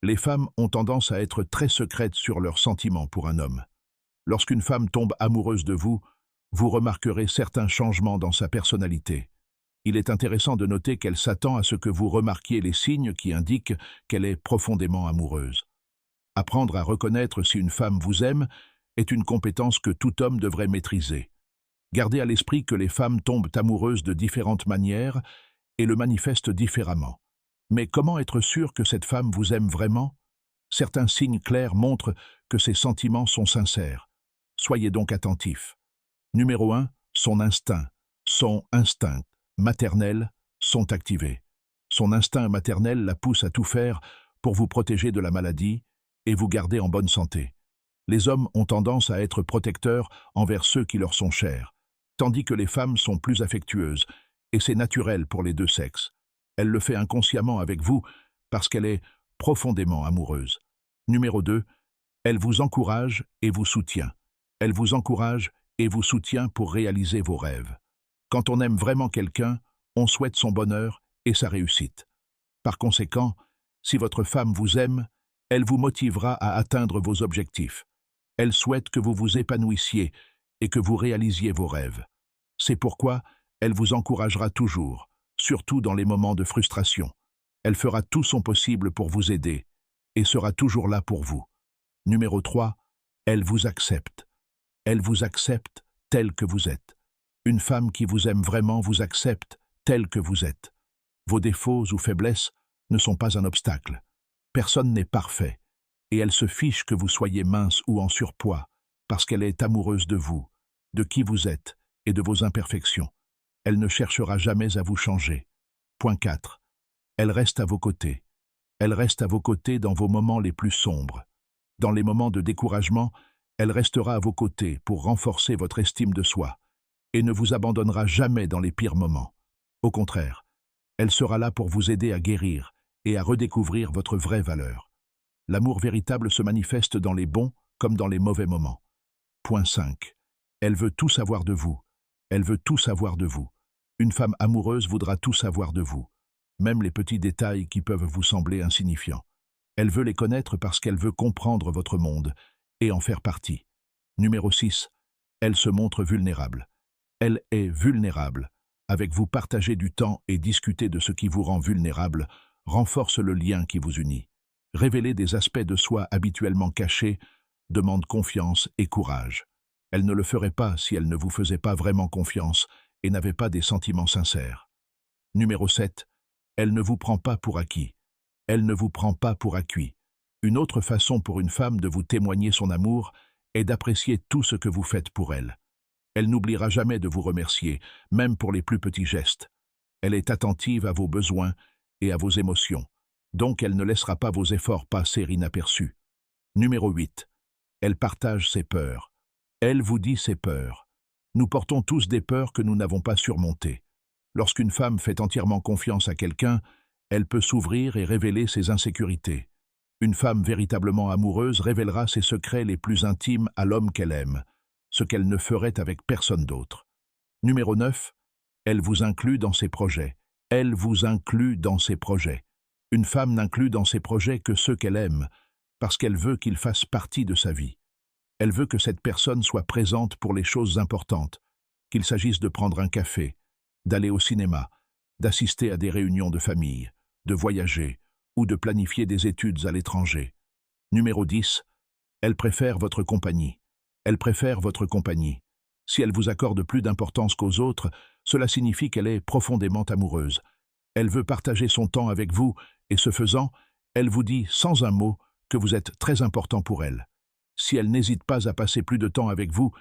Les femmes ont tendance à être très secrètes sur leurs sentiments pour un homme. Lorsqu'une femme tombe amoureuse de vous, vous remarquerez certains changements dans sa personnalité. Il est intéressant de noter qu'elle s'attend à ce que vous remarquiez les signes qui indiquent qu'elle est profondément amoureuse. Apprendre à reconnaître si une femme vous aime est une compétence que tout homme devrait maîtriser. Gardez à l'esprit que les femmes tombent amoureuses de différentes manières et le manifestent différemment. Mais comment être sûr que cette femme vous aime vraiment? Certains signes clairs montrent que ses sentiments sont sincères. Soyez donc attentifs. Numéro 1, son instinct. Son instinct maternel sont activés. Son instinct maternel la pousse à tout faire pour vous protéger de la maladie et vous garder en bonne santé. Les hommes ont tendance à être protecteurs envers ceux qui leur sont chers, tandis que les femmes sont plus affectueuses, et c'est naturel pour les deux sexes. Elle le fait inconsciemment avec vous parce qu'elle est profondément amoureuse. Numéro 2, elle vous encourage et vous soutient. Elle vous encourage et vous soutient pour réaliser vos rêves. Quand on aime vraiment quelqu'un, on souhaite son bonheur et sa réussite. Par conséquent, si votre femme vous aime, elle vous motivera à atteindre vos objectifs. Elle souhaite que vous vous épanouissiez et que vous réalisiez vos rêves. C'est pourquoi elle vous encouragera toujours, surtout dans les moments de frustration. Elle fera tout son possible pour vous aider et sera toujours là pour vous. Numéro 3, elle vous accepte. Elle vous accepte tel que vous êtes. Une femme qui vous aime vraiment vous accepte tel que vous êtes. Vos défauts ou faiblesses ne sont pas un obstacle. Personne n'est parfait, et elle se fiche que vous soyez mince ou en surpoids, parce qu'elle est amoureuse de vous, de qui vous êtes et de vos imperfections. Elle ne cherchera jamais à vous changer. Point 4. Elle reste à vos côtés. Elle reste à vos côtés dans vos moments les plus sombres. Dans les moments de découragement, elle restera à vos côtés pour renforcer votre estime de soi et ne vous abandonnera jamais dans les pires moments. Au contraire, elle sera là pour vous aider à guérir et à redécouvrir votre vraie valeur. L'amour véritable se manifeste dans les bons comme dans les mauvais moments. Point 5. Elle veut tout savoir de vous. Elle veut tout savoir de vous. Une femme amoureuse voudra tout savoir de vous, même les petits détails qui peuvent vous sembler insignifiants. Elle veut les connaître parce qu'elle veut comprendre votre monde et en faire partie. Numéro 6. Elle se montre vulnérable. Elle est vulnérable. Avec vous, partager du temps et discuter de ce qui vous rend vulnérable renforce le lien qui vous unit. Révéler des aspects de soi habituellement cachés demande confiance et courage. Elle ne le ferait pas si elle ne vous faisait pas vraiment confiance et n'avait pas des sentiments sincères. Numéro 7. Elle ne vous prend pas pour acquis. Elle ne vous prend pas pour acquis. Une autre façon pour une femme de vous témoigner son amour est d'apprécier tout ce que vous faites pour elle. Elle n'oubliera jamais de vous remercier, même pour les plus petits gestes. Elle est attentive à vos besoins et à vos émotions, donc elle ne laissera pas vos efforts passer inaperçus. Numéro 8. Elle partage ses peurs. Elle vous dit ses peurs. Nous portons tous des peurs que nous n'avons pas surmontées. Lorsqu'une femme fait entièrement confiance à quelqu'un, elle peut s'ouvrir et révéler ses insécurités. Une femme véritablement amoureuse révélera ses secrets les plus intimes à l'homme qu'elle aime, ce qu'elle ne ferait avec personne d'autre. Numéro 9. Elle vous inclut dans ses projets. Elle vous inclut dans ses projets. Une femme n'inclut dans ses projets que ceux qu'elle aime, parce qu'elle veut qu'ils fassent partie de sa vie. Elle veut que cette personne soit présente pour les choses importantes, qu'il s'agisse de prendre un café, d'aller au cinéma, d'assister à des réunions de famille, de voyager ou de planifier des études à l'étranger. Numéro 10. Elle préfère votre compagnie. Elle préfère votre compagnie. Si elle vous accorde plus d'importance qu'aux autres, cela signifie qu'elle est profondément amoureuse. Elle veut partager son temps avec vous et ce faisant, elle vous dit sans un mot que vous êtes très important pour elle. Si elle n'hésite pas à passer plus de temps avec vous,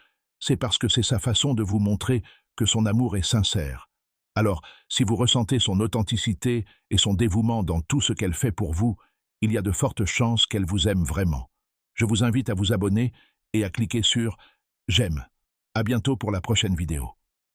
c'est parce que c'est sa façon de vous montrer que son amour est sincère. Alors, si vous ressentez son authenticité et son dévouement dans tout ce qu'elle fait pour vous, il y a de fortes chances qu'elle vous aime vraiment. Je vous invite à vous abonner et à cliquer sur « J'aime ». À bientôt pour la prochaine vidéo.